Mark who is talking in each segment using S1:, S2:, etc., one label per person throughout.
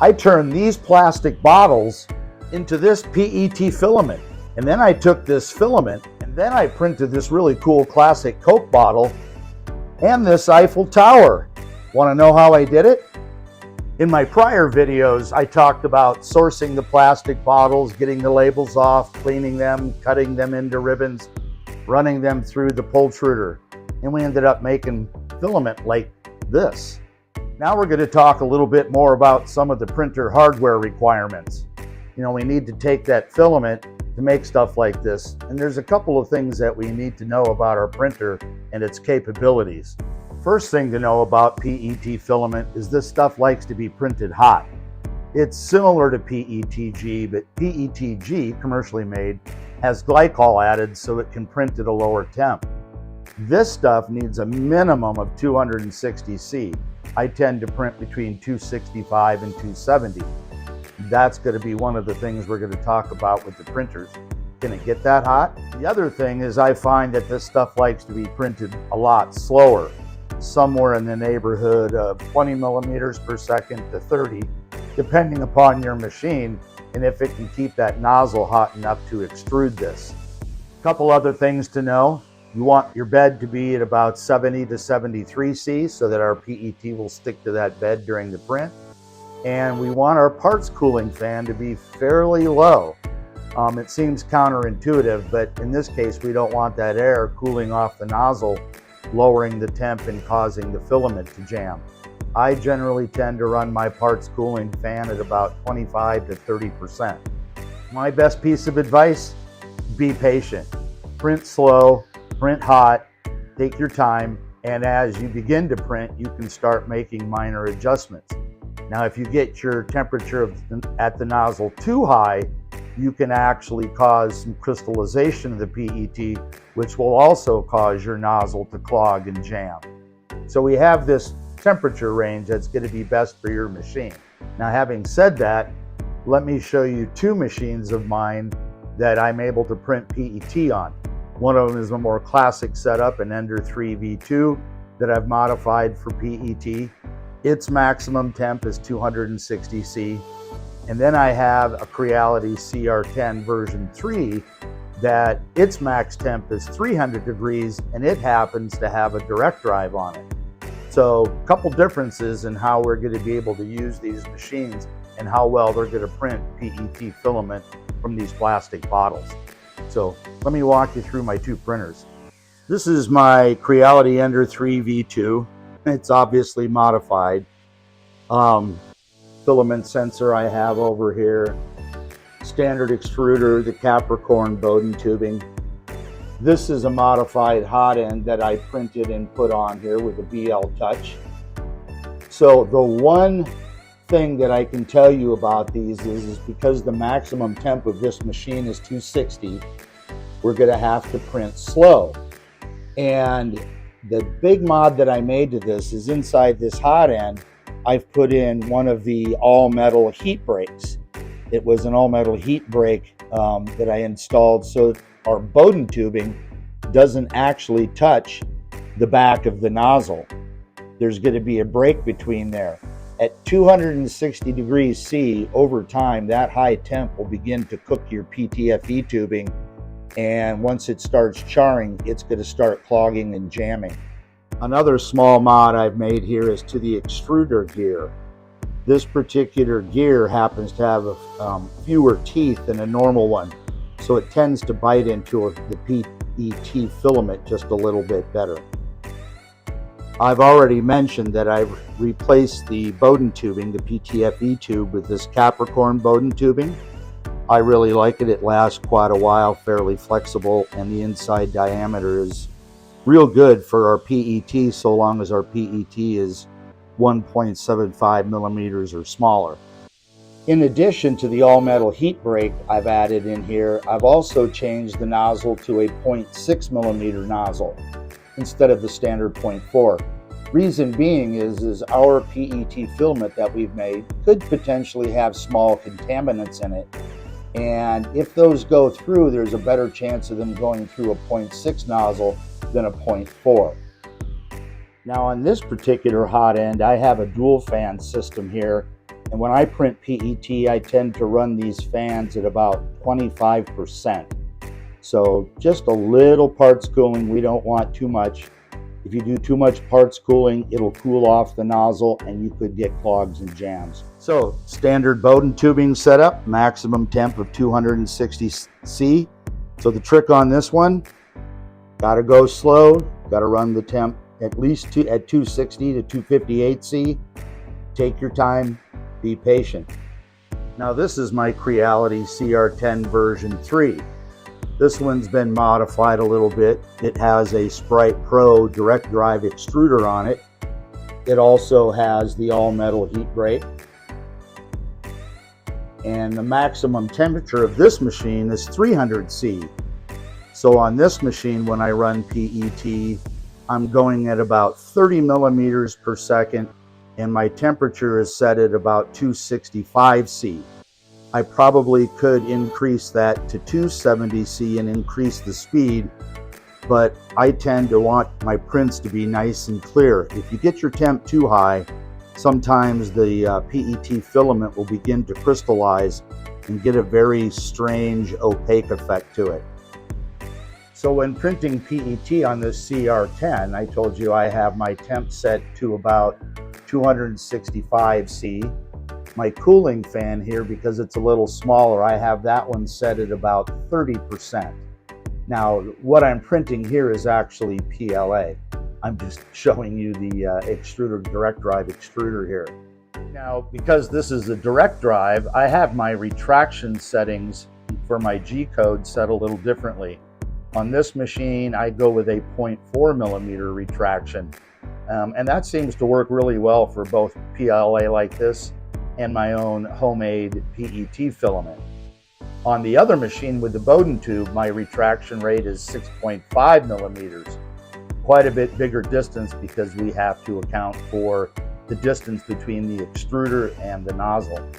S1: I turned these plastic bottles into this PET filament. And then I took this filament and then I printed this really cool classic Coke bottle and this Eiffel Tower. Want to know how I did it? In my prior videos, I talked about sourcing the plastic bottles, getting the labels off, cleaning them, cutting them into ribbons, running them through the pultruder, and we ended up making filament like this. Now we're going to talk a little bit more about some of the printer hardware requirements. We need to take that filament to make stuff like this, and there's a couple of things that we need to know about our printer and its capabilities. First thing to know about PET filament is this stuff likes to be printed hot. It's similar to PETG, but PETG, commercially made, has glycol added so it can print at a lower temp. This stuff needs a minimum of 260 C. I tend to print between 265 and 270. That's going to be one of the things we're going to talk about with the printers. Can it get that hot? The other thing is I find that this stuff likes to be printed a lot slower, somewhere in the neighborhood of 20 millimeters per second to 30, depending upon your machine and if it can keep that nozzle hot enough to extrude this. A couple other things to know. You want your bed to be at about 70 to 73 C so that our PET will stick to that bed during the print. And we want our parts cooling fan to be fairly low. It seems counterintuitive, but in this case, we don't want that air cooling off the nozzle, lowering the temp and causing the filament to jam. I generally tend to run my parts cooling fan at about 25 to 30%. My best piece of advice, be patient. Print slow, print hot, take your time, and as you begin to print, you can start making minor adjustments. Now, if you get your temperature at the nozzle too high, you can actually cause some crystallization of the PET, which will also cause your nozzle to clog and jam. So we have this temperature range that's going to be best for your machine. Now, having said that, let me show you two machines of mine that I'm able to print PET on. One of them is a more classic setup, an Ender 3 V2 that I've modified for PET. Its maximum temp is 260 C. And then I have a Creality CR10 version 3 that its max temp is 300 degrees and it happens to have a direct drive on it. So a couple differences in how we're going to be able to use these machines and how well they're going to print PET filament from these plastic bottles. So let me walk you through my two printers. This is my Creality Ender 3 V2. It's obviously modified. Filament sensor I have over here. Standard extruder, the Capricorn Bowden tubing. This is a modified hot end that I printed and put on here with a BL Touch. So the one thing that I can tell you about these is because the maximum temp of this machine is 260, we're going to have to print slow. And the big mod that I made to this is inside this hot end, I've put in one of the all-metal heat breaks. It was an all-metal heat break that I installed so our Bowden tubing doesn't actually touch the back of the nozzle. There's going to be a break between there. At 260 degrees C, over time, that high temp will begin to cook your PTFE tubing, and once it starts charring, it's going to start clogging and jamming. Another small mod I've made here is to the extruder gear. This particular gear happens to have fewer teeth than a normal one, so it tends to bite into the PET filament just a little bit better. I've already mentioned that I've replaced the Bowden tubing, the PTFE tube, with this Capricorn Bowden tubing. I really like it. It lasts quite a while, fairly flexible, and the inside diameter is real good for our PET so long as our PET is 1.75 millimeters or smaller. In addition to the all-metal heat break I've added in here, I've also changed the nozzle to a 0.6 millimeter nozzle instead of the standard 0.4. Reason being is our PET filament that we've made could potentially have small contaminants in it. And if those go through, there's a better chance of them going through a 0.6 nozzle than a 0.4. Now on this particular hot end, I have a dual fan system here And when I print PET, I tend to run these fans at about 25%. So just a little parts cooling. We don't want too much. If you do too much parts cooling, it'll cool off the nozzle and you could get clogs and jams. So standard Bowden tubing setup, maximum temp of 260 C. So the trick on this one, gotta go slow, gotta run the temp at least at 260 to 258 C. Take your time, be patient. Now this is my Creality CR10 version 3. This one's been modified a little bit. It has a Sprite Pro direct drive extruder on it. It also has the all metal heat break. And the maximum temperature of this machine is 300 C. So on this machine, when I run PET, I'm going at about 30 millimeters per second, and my temperature is set at about 265 C. I probably could increase that to 270 C and increase the speed, but I tend to want my prints to be nice and clear. If you get your temp too high, sometimes the PET filament will begin to crystallize and get a very strange opaque effect to it. So when printing PET on this CR10, I told you I have my temp set to about 265 C. My cooling fan here, because it's a little smaller, I have that one set at about 30%. Now, what I'm printing here is actually PLA. I'm just showing you the extruder, direct drive extruder here. Now, because this is a direct drive, I have my retraction settings for my G-code set a little differently. On this machine, I go with a 0.4 millimeter retraction, and that seems to work really well for both PLA like this and my own homemade PET filament. On the other machine with the Bowden tube, my retraction rate is 6.5 millimeters. Quite a bit bigger distance because we have to account for the distance between the extruder and the nozzle.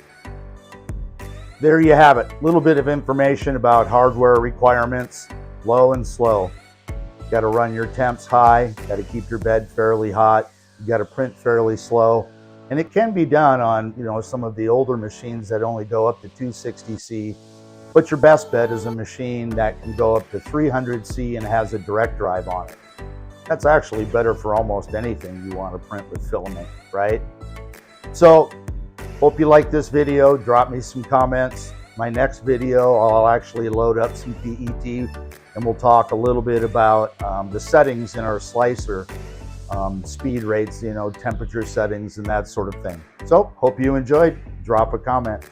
S1: There you have it. A little bit of information about hardware requirements, low and slow. You got to run your temps high, got to keep your bed fairly hot, you got to print fairly slow. And it can be done on, some of the older machines that only go up to 260 C, but your best bet is a machine that can go up to 300 C and has a direct drive on it. That's actually better for almost anything you want to print with filament, right? So, hope you like this video. Drop me some comments. My next video, I'll actually load up some PET and we'll talk a little bit about the settings in our slicer. Speed rates, temperature settings and that sort of thing. So, hope you enjoyed. Drop a comment.